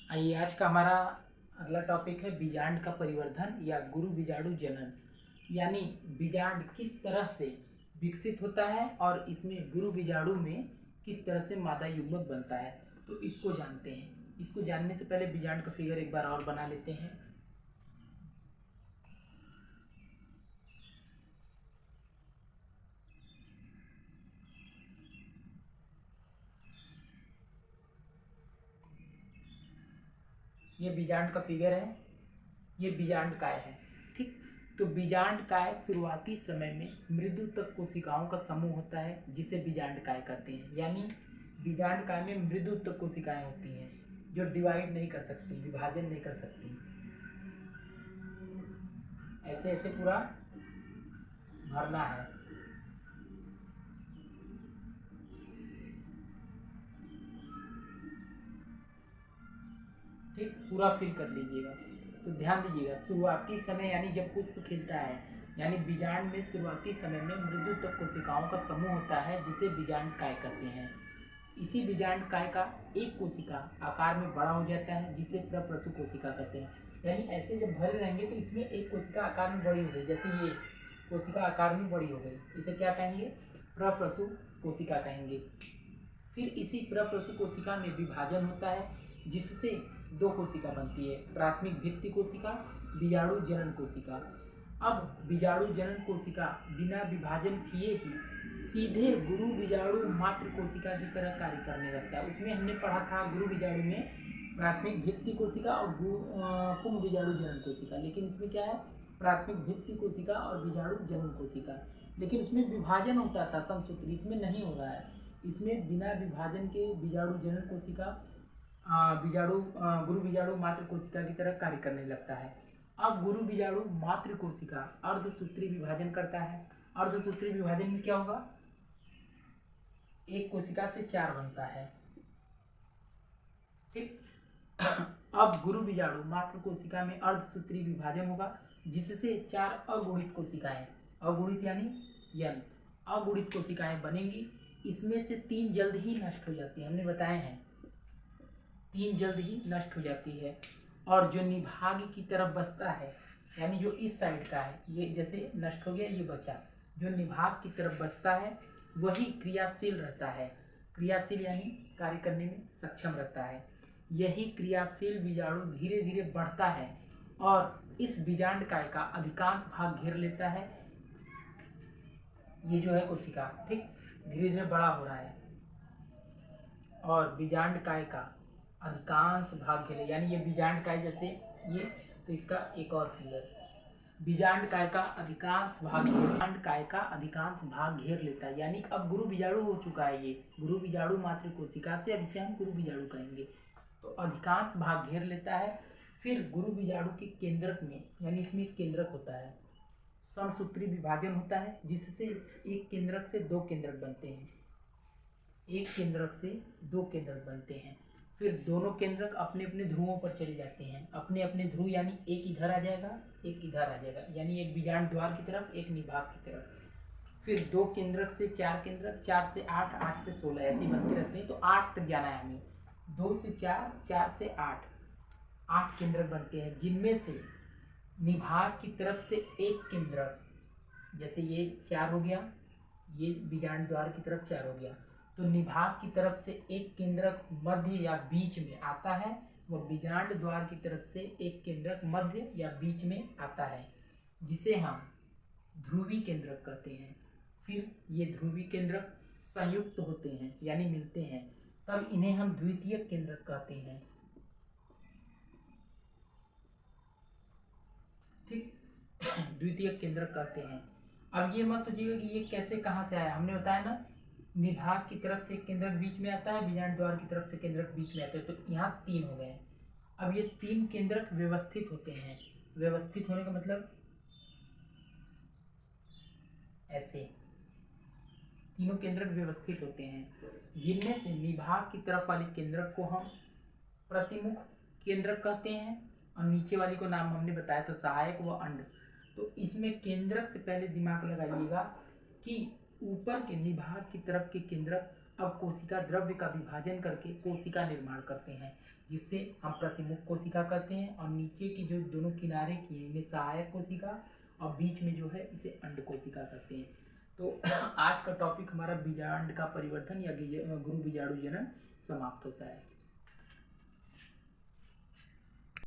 आइए आज का हमारा अगला टॉपिक है बीजांड का परिवर्धन या गुरु बीजाणु जनन, यानी बीजांड किस तरह से विकसित होता है और इसमें गुरु बीजाणु में किस तरह से मादा युग्मक बनता है। तो इसको जानते हैं। इसको जानने से पहले बीजांड का फिगर एक बार और बना लेते हैं। ये बीजांड का फिगर है, ये बीजांड काय है। ठीक, तो बीजांड काय शुरुआती समय में मृदु तक कोशिकाओं का समूह होता है जिसे बीजांड काय कहते हैं। यानी बीजांड काय में मृदु तक कोशिकाएं होती हैं जो डिवाइड नहीं कर सकती, विभाजन नहीं कर सकती। ऐसे ऐसे पूरा भरना है। ठीक, पूरा फिल कर लीजिएगा। तो ध्यान दीजिएगा, शुरुआती समय यानी जब पुष्प खिलता है, यानी बीजांड में शुरुआती समय में मृदु तक कोशिकाओं का समूह होता है जिसे बीजांड काय कहते हैं। इसी बीजांड काय का एक कोशिका आकार में बड़ा हो जाता है जिसे प्रप्रसु कोशिका कहते हैं। यानी ऐसे जब भरे रहेंगे तो इसमें एक कोशिका आकार में बड़ी हो गई, जैसे ये कोशिका आकार में बड़ी हो गई, इसे क्या कहेंगे? प्रप्रसु कोशिका कहेंगे। फिर इसी प्रप्रसु कोशिका में विभाजन होता है जिससे दो कोशिका बनती है, प्राथमिक भित्ति कोशिका, बीजाणु जनन कोशिका। अब बीजाणु जनन कोशिका बिना विभाजन किए ही सीधे गुरु बीजाणु मात्र कोशिका की तरह कार्य करने लगता है। उसमें हमने पढ़ा था गुरु बीजाणु में प्राथमिक भित्ति कोशिका और पुंग बीजाणु जनन कोशिका, लेकिन इसमें क्या है? प्राथमिक भित्ति कोशिका और बीजाणु जनन कोशिका, लेकिन उसमें विभाजन होता था समसूत्री, इसमें नहीं हो रहा है। इसमें बिना विभाजन के बीजाणु जनन कोशिका गुरु बीजाणु मात्र कोशिका की तरह कार्य करने लगता है। अब गुरु बीजाणु मात्र कोशिका अर्धसूत्री विभाजन करता है। अर्धसूत्री विभाजन में क्या होगा? एक कोशिका से चार बनता है। ठीक, अब गुरु बीजाणु मात्र कोशिका में अर्धसूत्री विभाजन होगा जिससे चार अगुणित कोशिकाएं, अगुणित यानी यन, अगुणित कोशिकाएं बनेंगी। इसमें से तीन जल्द ही नष्ट हो जाती है, हमने बताए हैं, तीन जल्द ही नष्ट हो जाती है। और जो निभाग की तरफ बचता है, यानी जो इस साइड का है, ये जैसे नष्ट हो गया, ये बचा, जो निभाग की तरफ बचता है वही क्रियाशील रहता है। क्रियाशील यानी कार्य करने में सक्षम रहता है। यही क्रियाशील बीजाणु धीरे धीरे बढ़ता है और इस बीजांड काय का अधिकांश भाग घेर लेता है। ये जो है कोशिका, ठीक, धीरे धीरे बड़ा हो रहा है और बीजांड काय का अधिकांश भाग घेरे, यानी ये बीजांड काय जैसे ये, तो इसका एक और फिगर, बीजांड काय का अधिकांश भाग, बीजांड काय का अधिकांश भाग घेर लेता है। यानी अब गुरु बीजाणु हो चुका है, ये गुरु बीजाणु मात्र कोशिका से अब इसे हम गुरु बीजाणु कहेंगे। तो अधिकांश भाग घेर लेता है। फिर गुरु बीजाणु के केंद्रक में, यानी इसमें केंद्रक होता है, समसूत्री विभाजन होता है जिससे एक केंद्रक से दो केंद्रक बनते हैं, एक केंद्रक से दो केंद्रक बनते हैं। फिर दोनों केंद्रक अपने अपने ध्रुवों पर चले जाते हैं, अपने अपने ध्रुव, यानी एक इधर आ जाएगा, एक इधर आ जाएगा, यानी एक बीजांड द्वार की तरफ, एक निभाग की तरफ। फिर दो केंद्रक से चार केंद्रक, 4 से 8, 8 से 16 ऐसे बनते रहते हैं। तो 8 तक जाना है हमें, 2 से 4, 4 से 8, 8 केंद्रक बनते हैं, जिनमें से निभाग की तरफ से एक केंद्रक, जैसे ये 4 हो गया, ये बीजांड द्वार की तरफ 4 हो गया, तो निभाग की तरफ से एक केंद्रक मध्य या बीच में आता है, वह बीजांड द्वार की तरफ से एक केंद्रक मध्य या बीच में आता है, जिसे हम ध्रुवी केंद्रक कहते हैं। फिर ये ध्रुवी केंद्रक संयुक्त होते हैं यानी मिलते हैं, तब इन्हें हम द्वितीयक केंद्रक कहते हैं। ठीक, द्वितीयक केंद्रक कहते हैं। अब ये मत सोचिएगा कि ये कैसे कहाँ से आया, हमने बताया ना, निभाग की तरफ से केंद्रक बीच में आता है, बीजांड द्वार की तरफ से केंद्रक बीच में आता है, तो यहाँ 3 हो गए। अब ये 3 केंद्रक व्यवस्थित होते हैं। व्यवस्थित होने का मतलब ऐसे, तीनों केंद्रक व्यवस्थित होते हैं, जिनमें से निभाग की तरफ वाले केंद्रक को हम प्रतिमुख केंद्रक कहते हैं और नीचे वाली को नाम हमने बताया था सहायक व अंड। तो इसमें केंद्रक से पहले दिमाग लगाइएगा कि ऊपर के निभाग की तरफ के केंद्रक अब कोशिका द्रव्य का विभाजन करके कोशिका निर्माण करते हैं, जिससे हम प्रतिमुख कोशिका कहते हैं, और नीचे की जो दोनों किनारे की हैं इन्हें सहायक कोशिका, और बीच में जो है इसे अंड कोशिका कहते हैं। तो आज का टॉपिक हमारा बीजांड का परिवर्धन या गुरु बीजाणु जनन समाप्त होता है।